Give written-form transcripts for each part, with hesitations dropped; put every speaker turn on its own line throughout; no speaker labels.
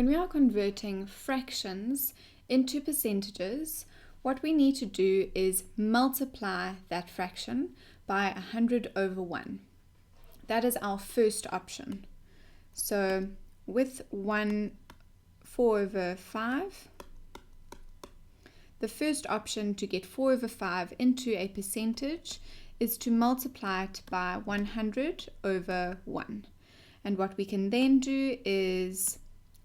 When we are converting fractions into percentages, what we need to do is multiply that fraction by 100 over 1. That is our first option. So with 4 over 5, the first option to get 4 over 5 into a percentage is to multiply it by 100 over 1. And what we can then do is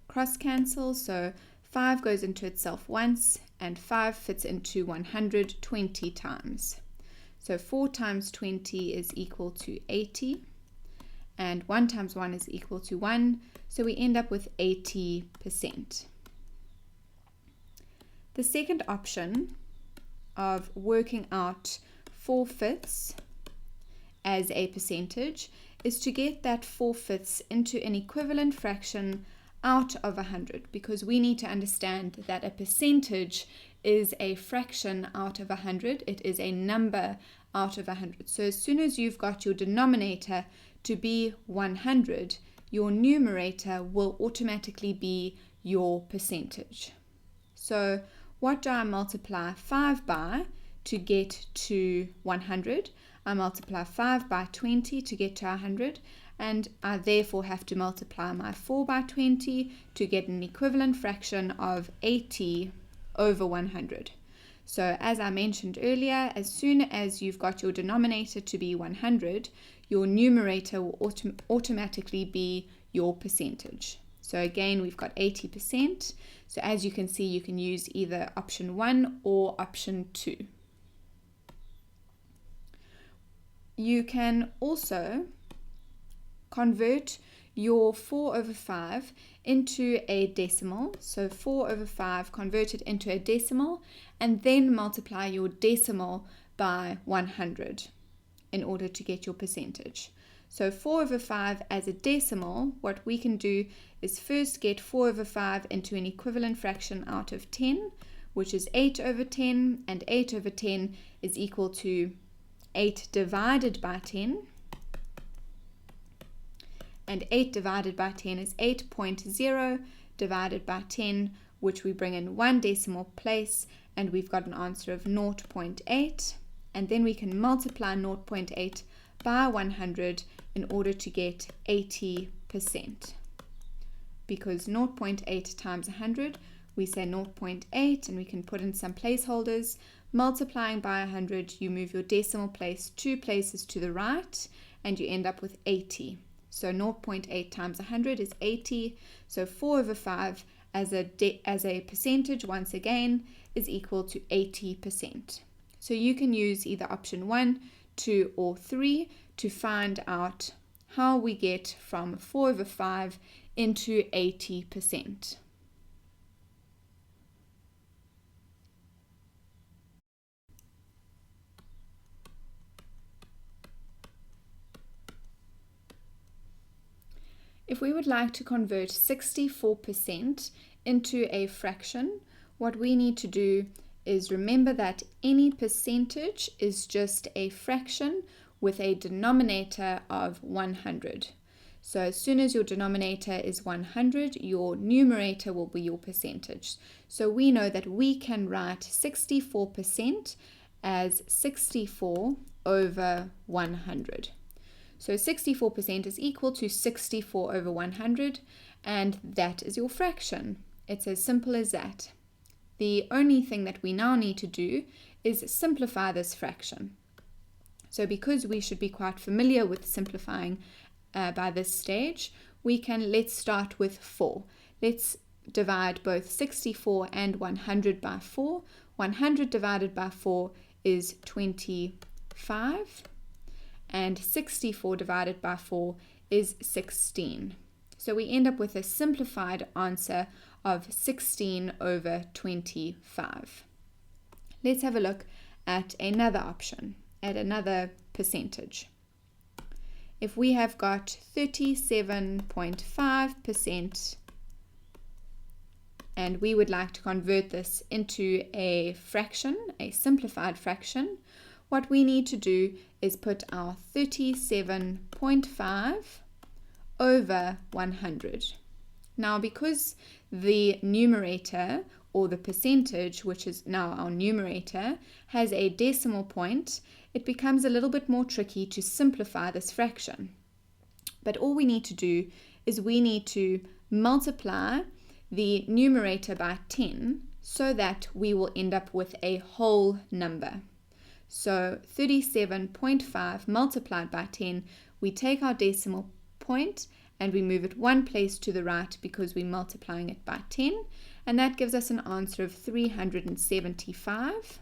cross cancel, so 5 goes into itself once and 5 fits into 100 20 times. So 4 times 20 is equal to 80 and 1 times 1 is equal to 1, so we end up with 80%. The second option of working out 4/5 as a percentage is to get that 4/5 into an equivalent fraction out of 100, because we need to understand that a percentage is a fraction out of 100. It is a number out of 100. So as soon as you've got your denominator to be 100, your numerator will automatically be your percentage. So what do I multiply 5 by to get to 100? I multiply 5 by 20 to get to 100, and I therefore have to multiply my 4 by 20 to get an equivalent fraction of 80 over 100. So as I mentioned earlier, as soon as you've got your denominator to be 100, your numerator will automatically be your percentage. So again, we've got 80%. So as you can see, you can use either option 1 or option 2. You can also convert your 4 over 5 into a decimal. So 4 over 5 converted into a decimal, and then multiply your decimal by 100 in order to get your percentage. So 4 over 5 as a decimal, what we can do is first get 4 over 5 into an equivalent fraction out of 10, which is 8 over 10, and 8 over 10 is equal to 8 divided by 10. And 8 divided by 10 is 8.0 divided by 10, which we bring in one decimal place, and we've got an answer of 0.8. And then we can multiply 0.8 by 100 in order to get 80%. Because 0.8 times 100, we say 0.8, and we can put in some placeholders. Multiplying by 100, you move your decimal place 2 places to the right, and you end up with 80. So 0.8 times 100 is 80. So 4 over 5 as a percentage, once again, is equal to 80%. So you can use either option 1, 2, or 3 to find out how we get from 4 over 5 into 80%. If we would like to convert 64% into a fraction, what we need to do is remember that any percentage is just a fraction with a denominator of 100. So as soon as your denominator is 100, your numerator will be your percentage. So we know that we can write 64% as 64 over 100. So 64% is equal to 64 over 100, and that is your fraction. It's as simple as that. The only thing that we now need to do is simplify this fraction. So because we should be quite familiar with simplifying by this stage, let's start with 4. Let's divide both 64 and 100 by 4. 100 divided by 4 is 25. And 64 divided by 4 is 16. So we end up with a simplified answer of 16 over 25. Let's have a look at another option, at another percentage. If we have got 37.5% and we would like to convert this into a fraction, a simplified fraction, what we need to do is put our 37.5 over 100. Now, because the numerator, or the percentage, which is now our numerator, has a decimal point, it becomes a little bit more tricky to simplify this fraction. But all we need to do is we need to multiply the numerator by 10 so that we will end up with a whole number. So 37.5 multiplied by 10, we take our decimal point and we move it one place to the right because we're multiplying it by 10, and that gives us an answer of 375.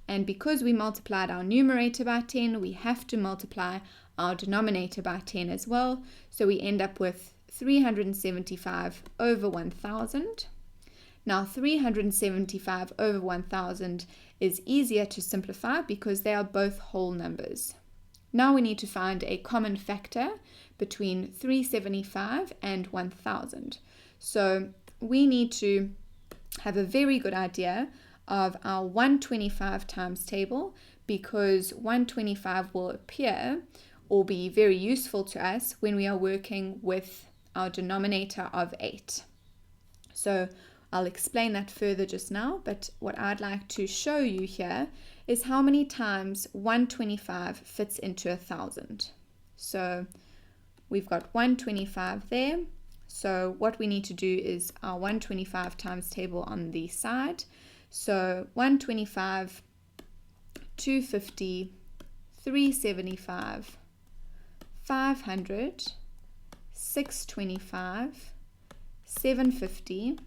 And because we multiplied our numerator by 10, we have to multiply our denominator by 10 as well, so we end up with 375 over 1000. Now 375 over 1000 is easier to simplify because they are both whole numbers. Now we need to find a common factor between 375 and 1000. So we need to have a very good idea of our 125 times table, because 125 will appear or be very useful to us when we are working with our denominator of 8. So I'll explain that further just now, but what I'd like to show you here is how many times 125 fits into 1000. So we've got 125 there. So what we need to do is our 125 times table on the side. So 125, 250, 375, 500, 625, 750,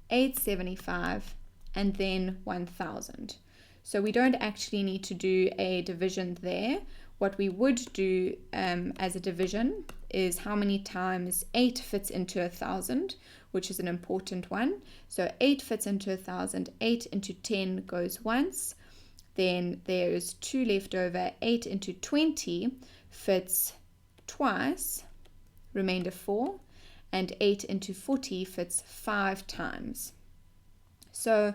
875, and then 1000. So we don't actually need to do a division there. What we would do as a division is how many times 8 fits into 1000, which is an important one. So 8 fits into 1000, 8 into 10 goes once. Then there's 2 left over. 8 into 20 fits twice, remainder 4. And 8 into 40 fits 5 times. So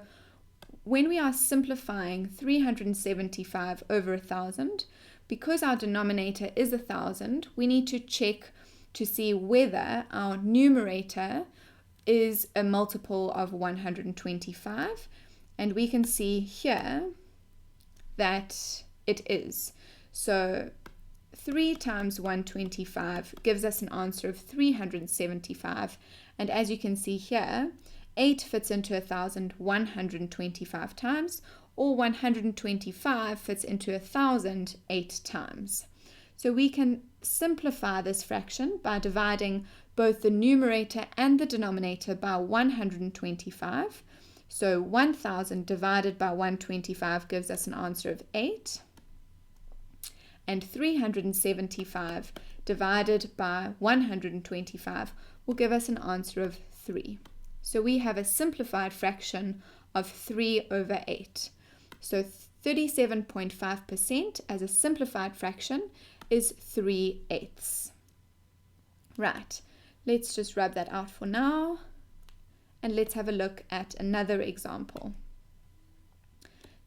when we are simplifying 375 over 1000, because our denominator is 1000, we need to check to see whether our numerator is a multiple of 125. And we can see here that it is. So 3 times 125 gives us an answer of 375. And as you can see here, 8 fits into 1000 125 times, or 125 fits into 1000 8 times. So we can simplify this fraction by dividing both the numerator and the denominator by 125. So 1000 divided by 125 gives us an answer of 8. And 375 divided by 125 will give us an answer of 3. So we have a simplified fraction of 3 over 8. So 37.5% as a simplified fraction is 3/8. Right, let's just rub that out for now. And let's have a look at another example.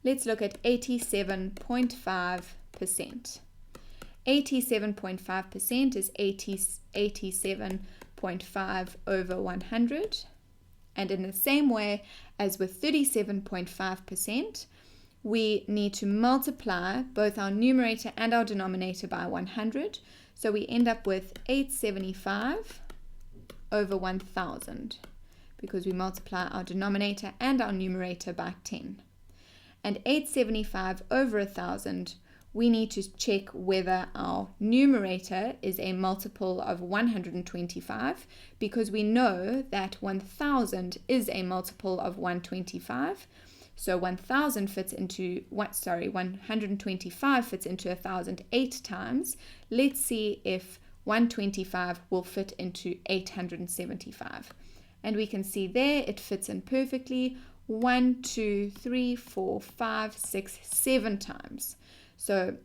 Let's look at 87.5%. 87.5% is 87.5 over 100. And in the same way as with 37.5%, we need to multiply both our numerator and our denominator by 100. So we end up with 875 over 1000, because we multiply our denominator and our numerator by 10. And 875 over 1000, we need to check whether our numerator is a multiple of 125, because we know that 1000 is a multiple of 125. So 125 fits into 1000 8 times. Let's see if 125 will fit into 875. And we can see there it fits in perfectly 1, 2, 3, 4, 5, 6, 7 times. So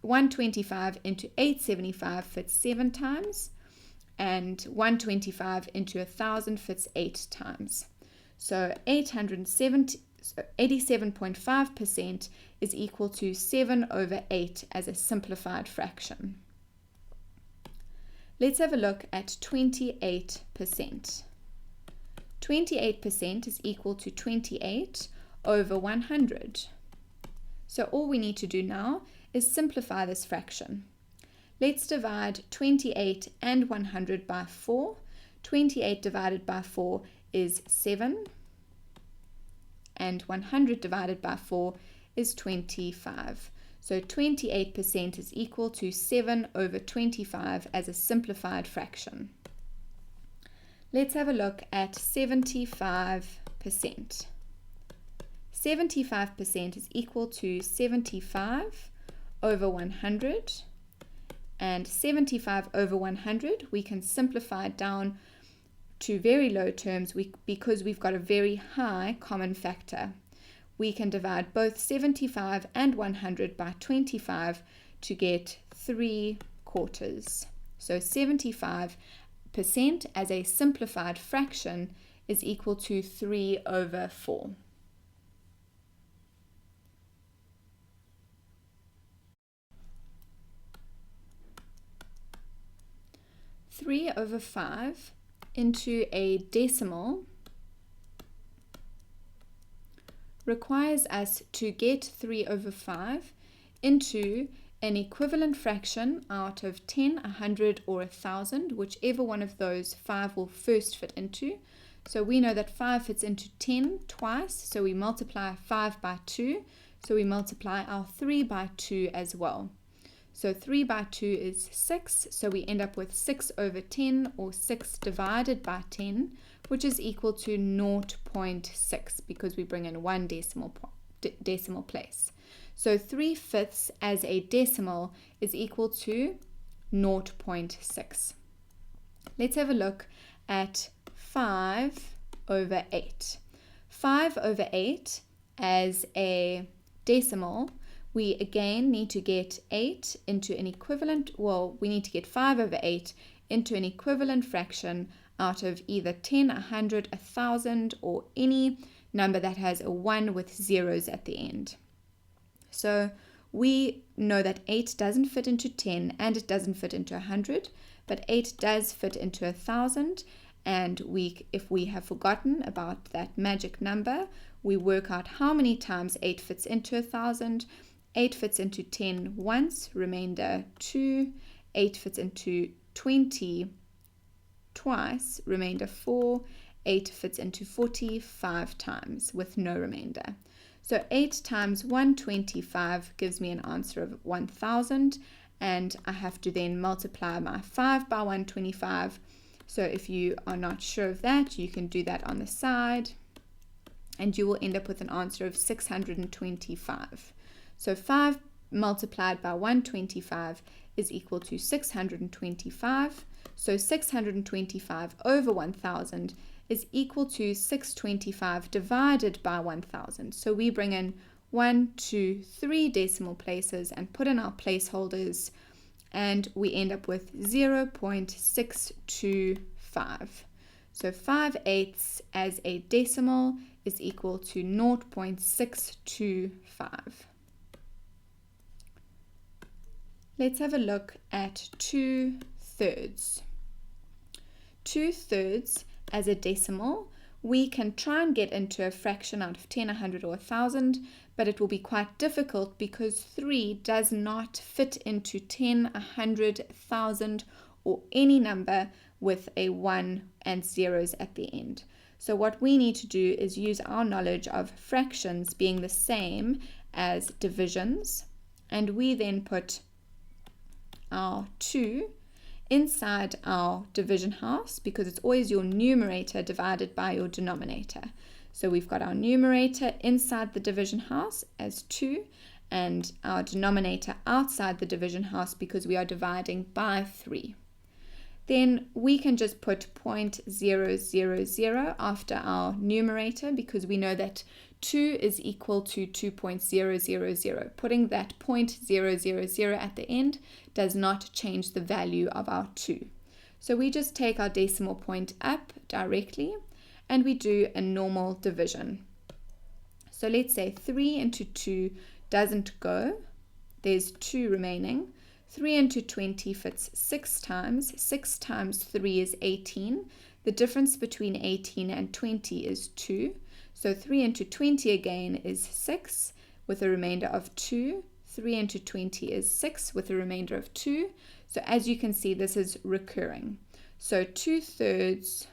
125 into 875 fits 7 times, and 125 into 1000 fits 8 times. So 87.5% is equal to 7 over 8 as a simplified fraction. Let's have a look at 28%. 28% is equal to 28 over 100. So all we need to do now is simplify this fraction. Let's divide 28 and 100 by 4. 28 divided by 4 is 7, and 100 divided by 4 is 25. So 28% is equal to 7 over 25 as a simplified fraction. Let's have a look at 75%. 75% is equal to 75 over 100. And 75 over 100, we can simplify down to very low terms because we've got a very high common factor. We can divide both 75 and 100 by 25 to get 3/4. So 75% as a simplified fraction is equal to 3 over 4. Three over 5 into a decimal requires us to get 3 over 5 into an equivalent fraction out of 10, 100, or 1,000, whichever one of those 5 will first fit into. So we know that 5 fits into 10 twice, so we multiply 5 by 2, so we multiply our 3 by 2 as well. So 3 by 2 is 6, so we end up with 6 over 10, or 6 divided by 10, which is equal to 0.6 because we bring in one decimal place. So 3/5 as a decimal is equal to 0.6. Let's have a look at 5 over 8. 5 over 8 as a decimal, we again need to get 8 into an equivalent, we need to get 5 over 8 into an equivalent fraction out of either 10, 100, 1,000, or any number that has a 1 with zeros at the end. So we know that 8 doesn't fit into 10 and it doesn't fit into 100, but 8 does fit into 1,000, and if we have forgotten about that magic number, we work out how many times 8 fits into 1,000. 8 fits into 10 once, remainder 2. 8 fits into 20 twice, remainder 4. 8 fits into 40 5 times with no remainder. So 8 times 125 gives me an answer of 1,000, and I have to then multiply my 5 by 125. So if you are not sure of that, you can do that on the side, and you will end up with an answer of 625. So 5 multiplied by 125 is equal to 625. So 625 over 1,000 is equal to 625 divided by 1,000. So we bring in 1, 2, 3 decimal places and put in our placeholders, and we end up with 0.625. So 5/8 as a decimal is equal to 0.625. Let's have a look at 2/3. 2/3 as a decimal, we can try and get into a fraction out of 10, 100, or 1,000, but it will be quite difficult because 3 does not fit into 10, 100, 1,000, or any number with a 1 and zeros at the end. So what we need to do is use our knowledge of fractions being the same as divisions, and we then put our 2 inside our division house because it's always your numerator divided by your denominator. So we've got our numerator inside the division house as 2 and our denominator outside the division house because we are dividing by 3. Then we can just put 0.000 after our numerator because we know that 2 is equal to 2.000. Putting that 0.000 at the end does not change the value of our 2. So we just take our decimal point up directly and we do a normal division. So let's say 3 into 2 doesn't go. There's 2 remaining. 3 into 20 fits 6 times. 6 times 3 is 18. The difference between 18 and 20 is 2. So 3 into 20 again is 6 with a remainder of 2. 3 into 20 is 6 with a remainder of 2. So as you can see, this is recurring. So 2/3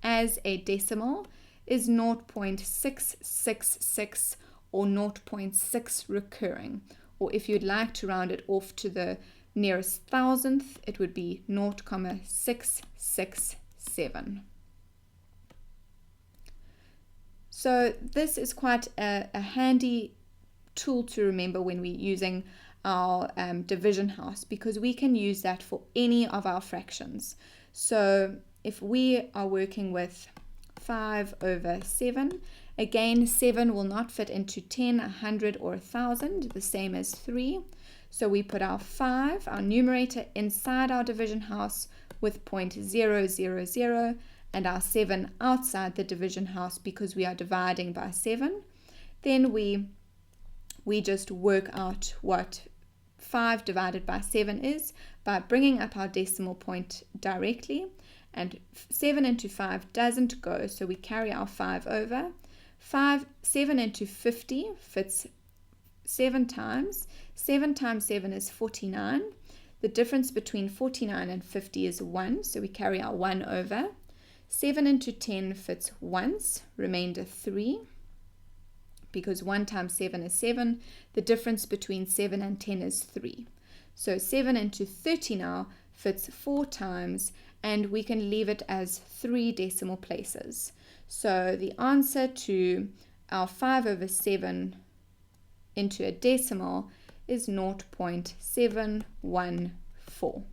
as a decimal is 0.666 or 0.6 recurring. Or if you'd like to round it off to the nearest thousandth, it would be 0.667. So this is quite a handy tool to remember when we're using our division house, because we can use that for any of our fractions. So if we are working with 5/7, again 7 will not fit into 10, 100 or 1,000, the same as 3. So we put our 5, our numerator, inside our division house with 0.000 and our 7 outside the division house because we are dividing by 7. Then we just work out what 5 divided by 7 is by bringing up our decimal point directly. And 7 into 5 doesn't go, so we carry our 5 over. 7 into 50 fits 7 times. 7 times 7 is 49. The difference between 49 and 50 is 1, so we carry our 1 over. 7 into 10 fits once, remainder 3. Because 1 times 7 is 7, the difference between 7 and 10 is 3. So 7 into 30 now fits 4 times, and we can leave it as 3 decimal places. So the answer to our 5/7 into a decimal is 0.714.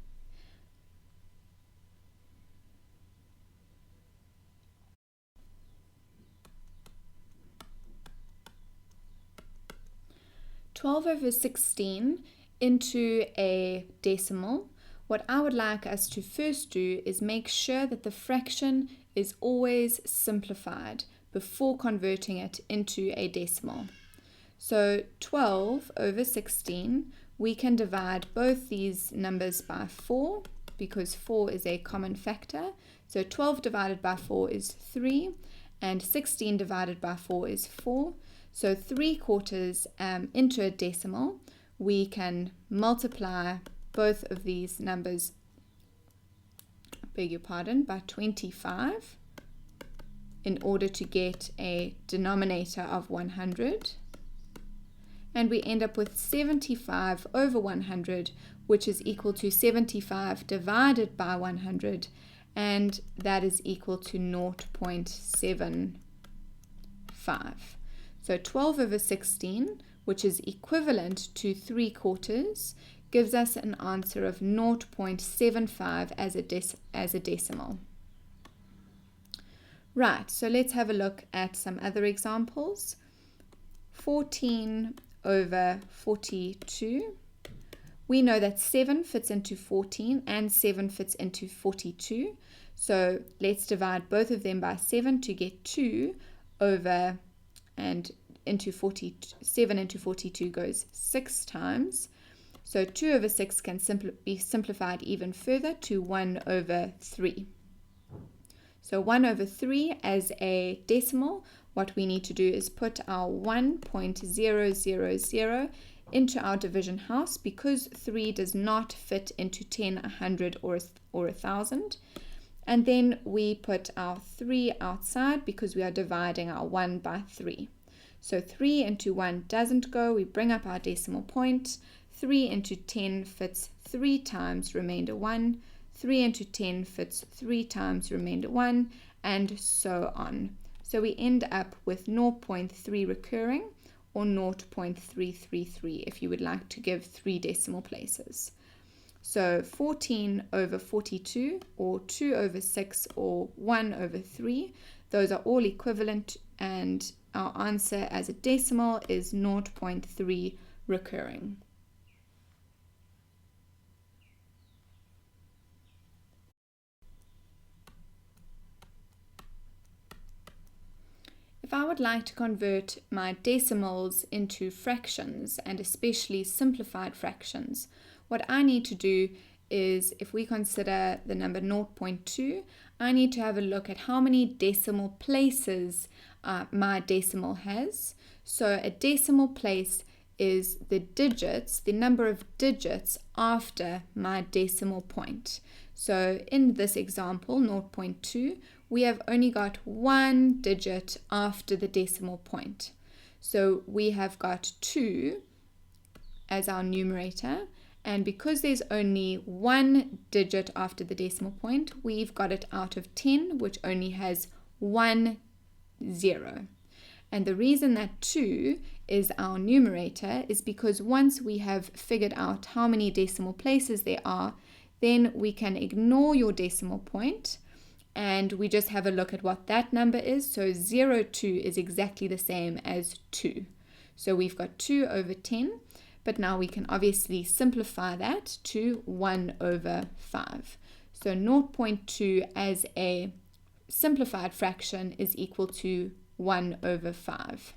(12/16) into a decimal. What I would like us to first do is make sure that the fraction is always simplified before converting it into a decimal. So 12/16, we can divide both these numbers by 4 because 4 is a common factor. So 12 divided by 4 is 3 and 16 divided by 4 is 4. So 3/4 into a decimal, we can multiply both of these numbers, by 25 in order to get a denominator of 100. And we end up with 75/100, which is equal to 75 divided by 100, and that is equal to 0.75. So 12/16, which is equivalent to 3/4, gives us an answer of 0.75 as a decimal. Right, so let's have a look at some other examples. 14/42. We know that 7 fits into 14 and 7 fits into 42. So let's divide both of them by 7 to get 2 over and into 47 into 42 goes 6 times. So 2/6 can be simplified even further to 1/3. So 1/3 as a decimal, what we need to do is put our 1.000 into our division house because 3 does not fit into 10, 100 or 1,000. And then we put our 3 outside because we are dividing our 1 by 3. So 3 into 1 doesn't go, we bring up our decimal point. 3 into 10 fits 3 times, remainder 1. 3 into 10 fits 3 times, remainder 1, and so on. So we end up with 0.3 recurring, or 0.333 if you would like to give 3 decimal places. So 14/42, or 2/6, or 1/3, those are all equivalent, and our answer as a decimal is 0.3 recurring. If I would like to convert my decimals into fractions, and especially simplified fractions, what I need to do is, if we consider the number 0.2, I need to have a look at how many decimal places my decimal has. So a decimal place is the digits, the number of digits after my decimal point. So in this example, 0.2, we have only got one digit after the decimal point. So we have got 2 as our numerator, and because there's only one digit after the decimal point, we've got it out of 10, which only has 1 0. And the reason that 2 is our numerator is because once we have figured out how many decimal places there are, then we can ignore your decimal point and we just have a look at what that number is. So 0.2 is exactly the same as 2. So we've got 2 over 10, but now we can obviously simplify that to 1 over 5. So 0.2 as a simplified fraction is equal to 1 over 5.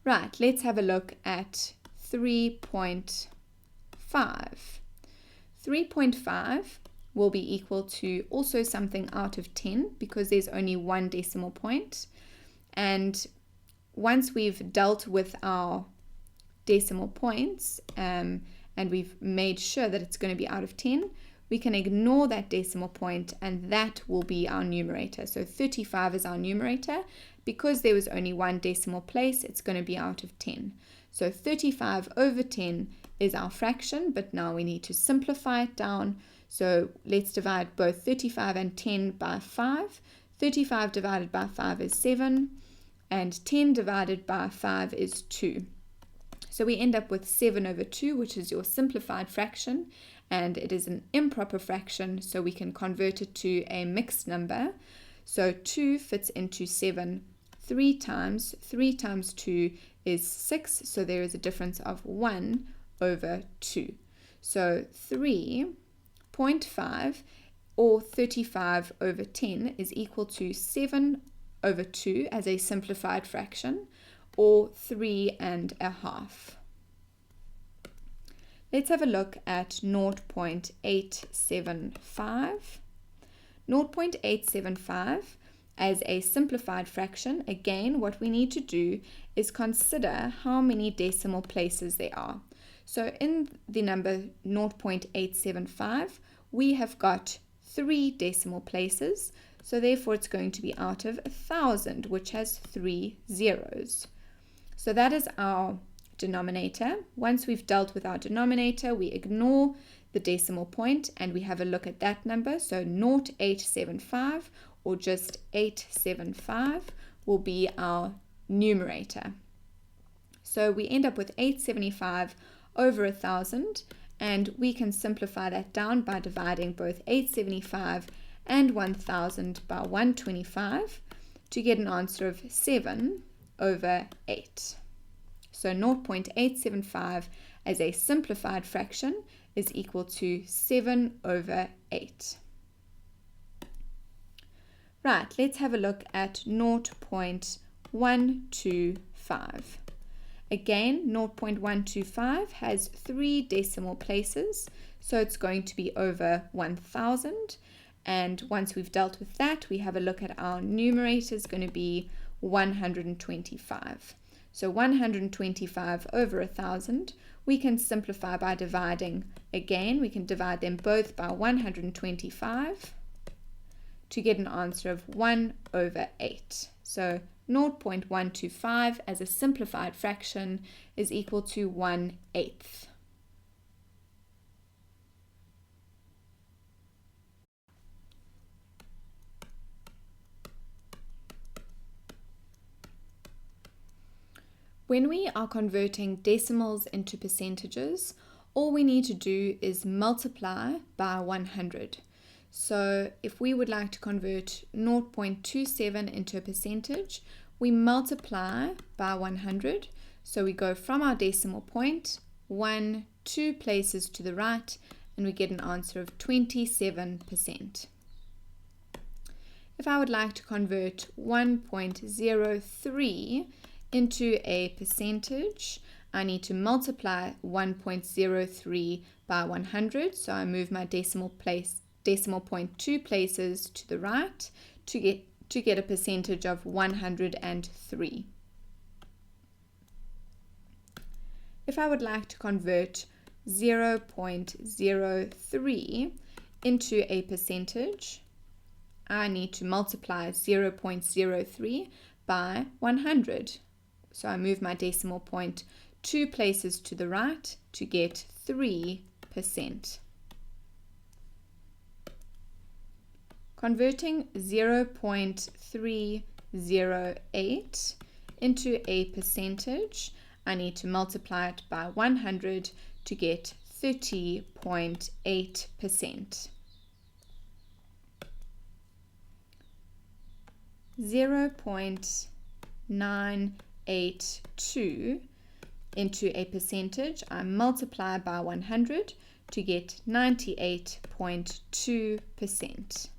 Right, let's have a look at 3.5. 3.5 will be equal to also something out of 10 because there's only one decimal point. And once we've dealt with our decimal points and we've made sure that it's going to be out of 10, we can ignore that decimal point and that will be our numerator. So 35 is our numerator. Because there was only one decimal place, it's going to be out of 10. So 35 over 10 is our fraction, but now we need to simplify it down. So let's divide both 35 and 10 by 5. 35 divided by 5 is 7, and 10 divided by 5 is 2. So we end up with 7 over 2, which is your simplified fraction, and it is an improper fraction, so we can convert it to a mixed number. So 2 fits into 7 3 times. 3 times 2 is 6, so there is a difference of 1 over 2. So 3.5 or 35 over 10 is equal to 7 over 2 as a simplified fraction, or 3.5. Let's have a look at 0.875. 0.875 as a simplified fraction. Again, what we need to do is consider how many decimal places there are. So in the number 0.875, we have got 3 decimal places, so therefore it's going to be out of 1,000, which has 3 zeros. So that is our denominator. Once we've dealt with our denominator, we ignore the decimal point and we have a look at that number. So 0.875 or just 875 will be our numerator. So we end up with 875 over 1,000, and we can simplify that down by dividing both 875 and 1,000 by 125 to get an answer of 7 over 8. So 0.875 as a simplified fraction is equal to 7 over 8. Right, let's have a look at 0.125. Again, 0.125 has 3 decimal places, so it's going to be over 1,000. And once we've dealt with that, we have a look at our numerator is going to be 125. So 125 over 1,000, we can simplify by dividing. Again, we can divide them both by 125 to get an answer of 1 over 8. So 0.125 as a simplified fraction is equal to 1/8. When we are converting decimals into percentages, all we need to do is multiply by 100. So if we would like to convert 0.27 into a percentage, we multiply by 100. So we go from our decimal point 2 places to the right, and we get an answer of 27%. If I would like to convert 1.03 into a percentage, I need to multiply 1.03 by 100. So I move my decimal point 2 places to the right to get a percentage of 103. If I would like to convert 0.03 into a percentage, I need to multiply 0.03 by 100. So I move my decimal point 2 places to the right to get 3%. Converting 0.308 into a percentage, I need to multiply it by 100 to get 30.8%. 0.982 into a percentage, I multiply by 100 to get 98.2%.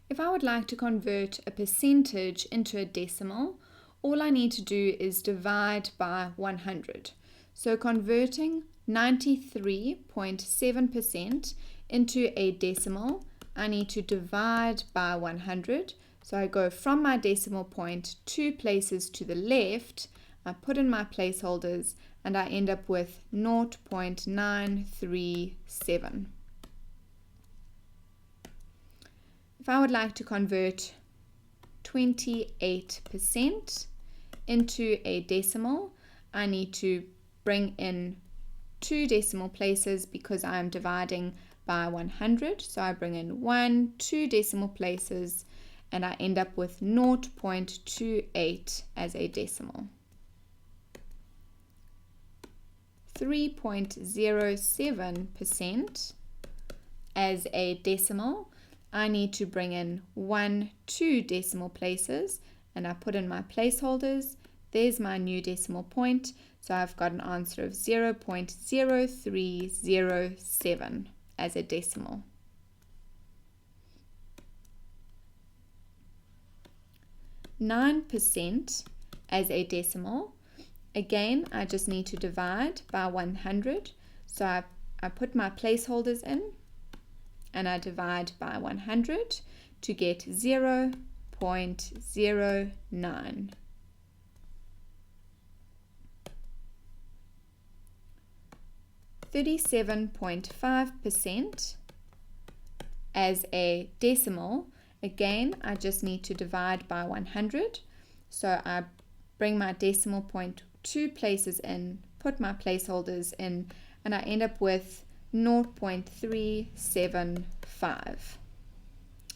If I would like to convert a percentage into a decimal, all I need to do is divide by 100. So converting 93.7% into a decimal, I need to divide by 100. So I go from my decimal point 2 places to the left, I put in my placeholders, and I end up with 0.937. If I would like to convert 28% into a decimal, I need to bring in 2 decimal places because I am dividing by 100. So I bring in 2 decimal places, and I end up with 0.28 as a decimal. 3.07% as a decimal, I need to bring in 2 decimal places, and I put in my placeholders. There's my new decimal point, so I've got an answer of 0.0307 as a decimal. 9% as a decimal, again, I just need to divide by 100. So I put my placeholders in, and I divide by 100 to get 0.09. 37.5% as a decimal, again, I just need to divide by 100. So I bring my decimal point 2 places in, put my placeholders in, and I end up with 0.375.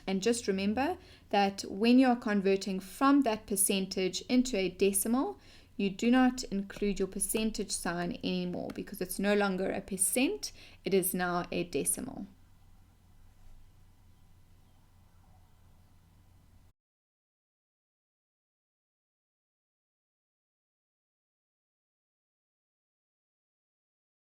And just remember that when you're converting from that percentage into a decimal, you do not include your percentage sign anymore because it's no longer a percent, it is now a decimal.